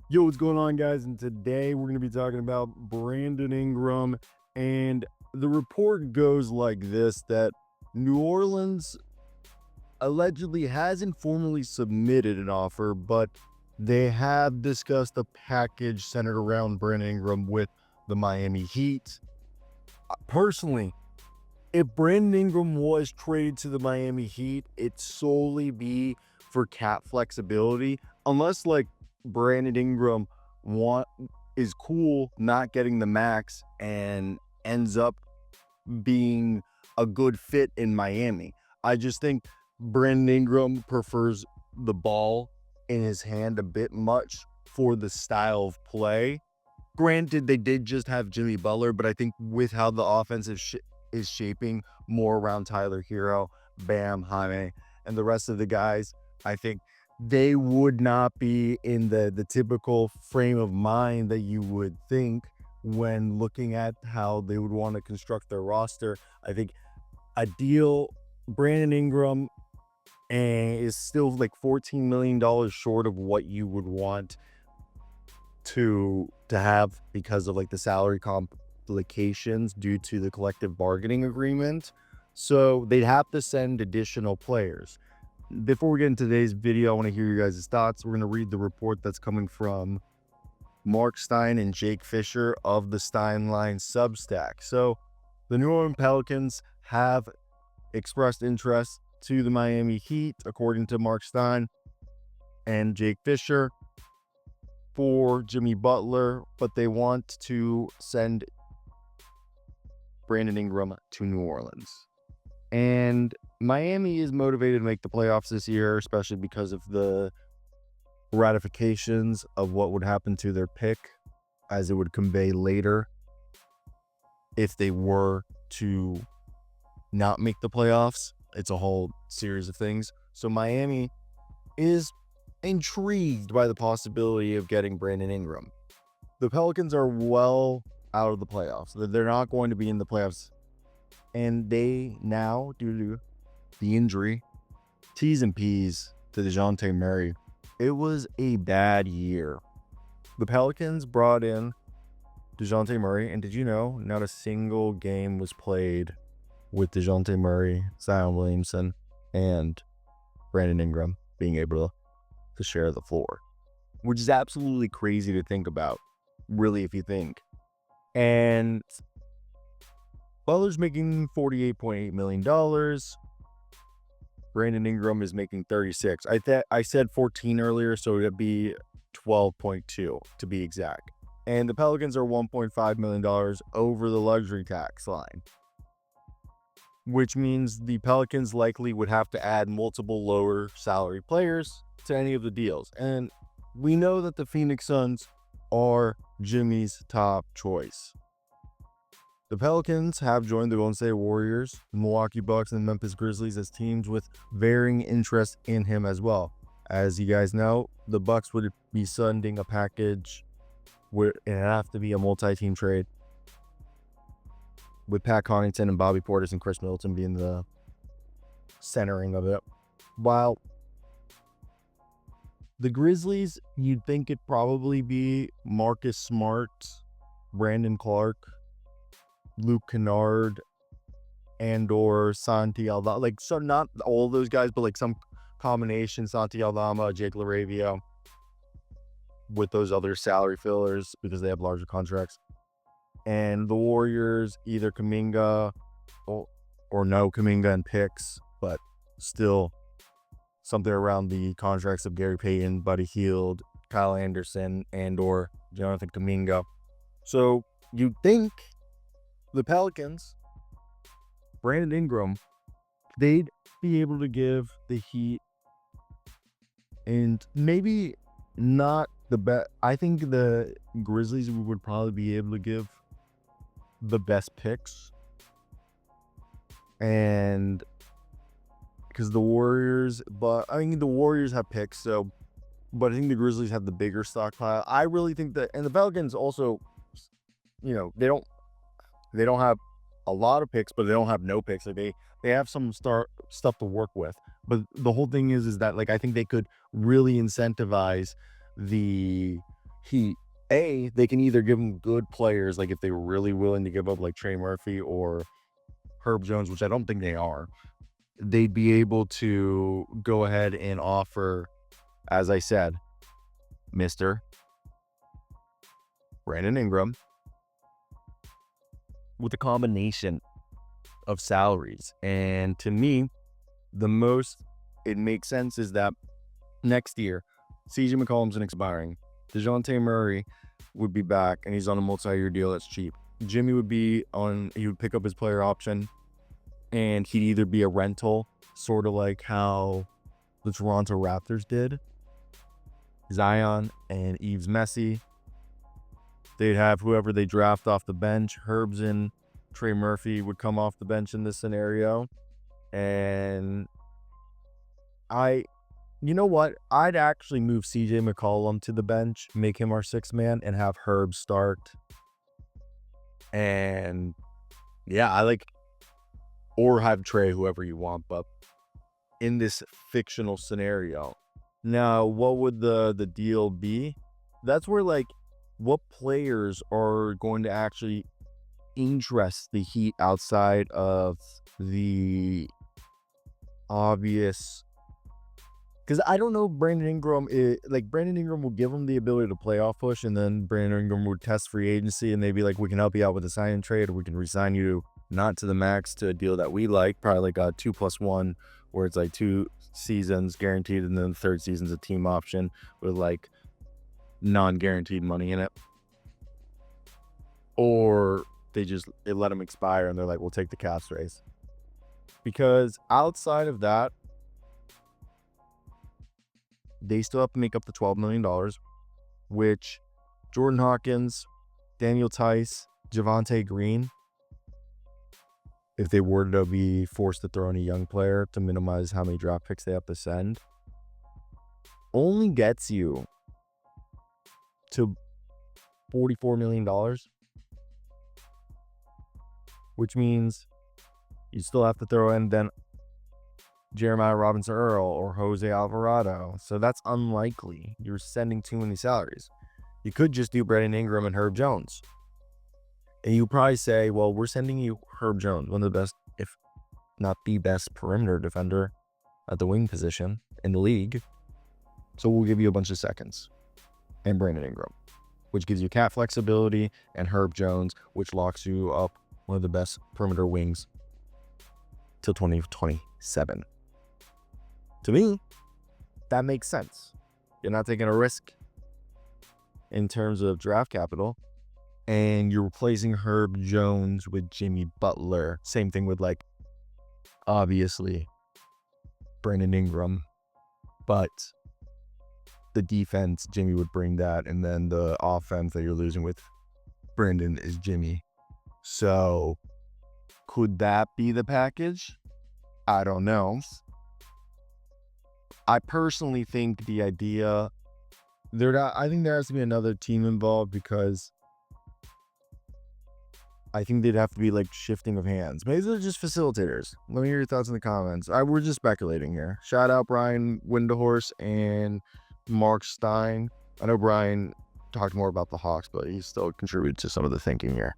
Yo, what's going on, guys? And today we're going to be talking about Brandon Ingram. And the report goes like this, that New Orleans allegedly hasn't formally submitted an offer, but they have discussed a package centered around Brandon Ingram with the Miami Heat. Personally, if Brandon Ingram was traded to the Miami Heat, it'd solely be for cap flexibility, unless like Brandon Ingram want is cool not getting the max and ends up being a good fit in Miami. I just think Brandon Ingram prefers the ball in his hand a bit much for the style of play. Granted, they did just have Jimmy Butler, but I think with how the offense is shaping more around Tyler Hero, Bam, Jaime, and the rest of the guys, I think they would not be in the typical frame of mind that you would think when looking at how they would want to construct their roster. I think a deal, Brandon Ingram, is still like $14 million short of what you would want to have because of like the salary complications due to the collective bargaining agreement. So they'd have to send additional players. Before we get into today's video, I want to hear your guys' thoughts. We're going to read the report that's coming from Marc Stein and Jake Fisher of the Stein Line Substack. So the New Orleans Pelicans have expressed interest to the Miami Heat, according to Marc Stein and Jake Fisher, for Jimmy Butler, but they want to send Brandon Ingram to New Orleans. And Miami is motivated to make the playoffs this year, especially because of the ratifications of what would happen to their pick, as it would convey later if they were to not make the playoffs. It's a whole series of things. So Miami is intrigued by the possibility of getting Brandon Ingram. The Pelicans are well out of the playoffs. They're not going to be in the playoffs. And they now, due to the injury, T's and P's to DeJounte Murray, it was a bad year. The Pelicans brought in DeJounte Murray, and did you know not a single game was played with DeJounte Murray, Zion Williamson, and Brandon Ingram being able to share the floor, which is absolutely crazy to think about, really, if you think. And Butler's making $48.8 million. Brandon Ingram is making 36. I said 14 earlier, so it'd be 12.2 to be exact. And the Pelicans are $1.5 million over the luxury tax line, which means the Pelicans likely would have to add multiple lower salary players to any of the deals. And we know that the Phoenix Suns are Jimmy's top choice. The Pelicans have joined the Golden State Warriors, the Milwaukee Bucks, and the Memphis Grizzlies as teams with varying interest in him as well. As you guys know, the Bucks would be sending a package where it'd have to be a multi-team trade, with Pat Connaughton and Bobby Portis and Chris Middleton being the centering of it. While the Grizzlies, you'd think it'd probably be Marcus Smart, Brandon Clark, Luke Kennard, and or Santi Aldama. Like, so not all those guys, but like some combination, Santi Aldama, Jake LaRavia, with those other salary fillers because they have larger contracts. And the Warriors, either Kuminga or no Kuminga and picks, but still something around the contracts of Gary Payton, Buddy Hield, Kyle Anderson, and or Jonathan Kuminga. So you'd think the Pelicans, Brandon Ingram, they'd be able to give the Heat, and maybe not the best. I think the Grizzlies would probably be able to give the best picks, and because the Warriors, but I mean the Warriors have picks, so, but I think the Grizzlies have the bigger stockpile. I really think that, and the Pelicans also, you know, they don't have a lot of picks, but they don't have no picks. Like they have some stuff to work with. But the whole thing is that, like, I think they could really incentivize the they can either give him good players, like if they were really willing to give up like Trey Murphy or Herb Jones, which I don't think they are, they'd be able to go ahead and offer, as I said, Mr. Brandon Ingram with a combination of salaries. And to me, the most it makes sense is that next year, CJ McCollum's expiring. DeJounte Murray would be back, and he's on a multi-year deal that's cheap. Jimmy would be on, he would pick up his player option, and he'd either be a rental, sort of like how the Toronto Raptors did. Zion and Yves Messi. They'd have whoever they draft off the bench. Herbs and Trey Murphy would come off the bench in this scenario. And you know what? I'd actually move CJ McCollum to the bench, make him our sixth man, and have Herb start. And yeah, or have Trey, whoever you want, but in this fictional scenario. Now, what would the deal be? That's where what players are going to actually interest the Heat outside of the obvious. Because I don't know, Brandon Ingram will give him the ability to playoff push, and then Brandon Ingram would test free agency, and they'd be like, we can help you out with a sign and trade, or we can resign you not to the max to a deal that we like, probably like a 2+1, where it's like 2 seasons guaranteed, and then the third season's a team option with like non-guaranteed money in it. Or they let them expire, and they're like, we'll take the cap space. Because outside of that, they still have to make up the $12 million, which Jordan Hawkins, Daniel Tice, Javonte Green, if they were to be forced to throw in a young player to minimize how many draft picks they have to send, only gets you to $44 million, which means you still have to throw in then Jeremiah Robinson Earl or Jose Alvarado. So that's unlikely. You're sending too many salaries. You could just do Brandon Ingram and Herb Jones. And you probably say, well, we're sending you Herb Jones, one of the best, if not the best perimeter defender at the wing position in the league. So we'll give you a bunch of seconds and Brandon Ingram, which gives you cap flexibility, and Herb Jones, which locks you up one of the best perimeter wings till 2027. To me, that makes sense. You're not taking a risk in terms of draft capital, and you're replacing Herb Jones with Jimmy Butler. Same thing with obviously Brandon Ingram, but the defense, Jimmy would bring that, and then the offense that you're losing with Brandon is Jimmy. So could that be the package? I don't know. I personally think the idea I think there has to be another team involved, because I think they'd have to be shifting of hands. Maybe they're just facilitators. Let me hear your thoughts in the comments. We're just speculating here. Shout out Brian Windhorse and Marc Stein. I know Brian talked more about the Hawks, but he still contributed to some of the thinking here.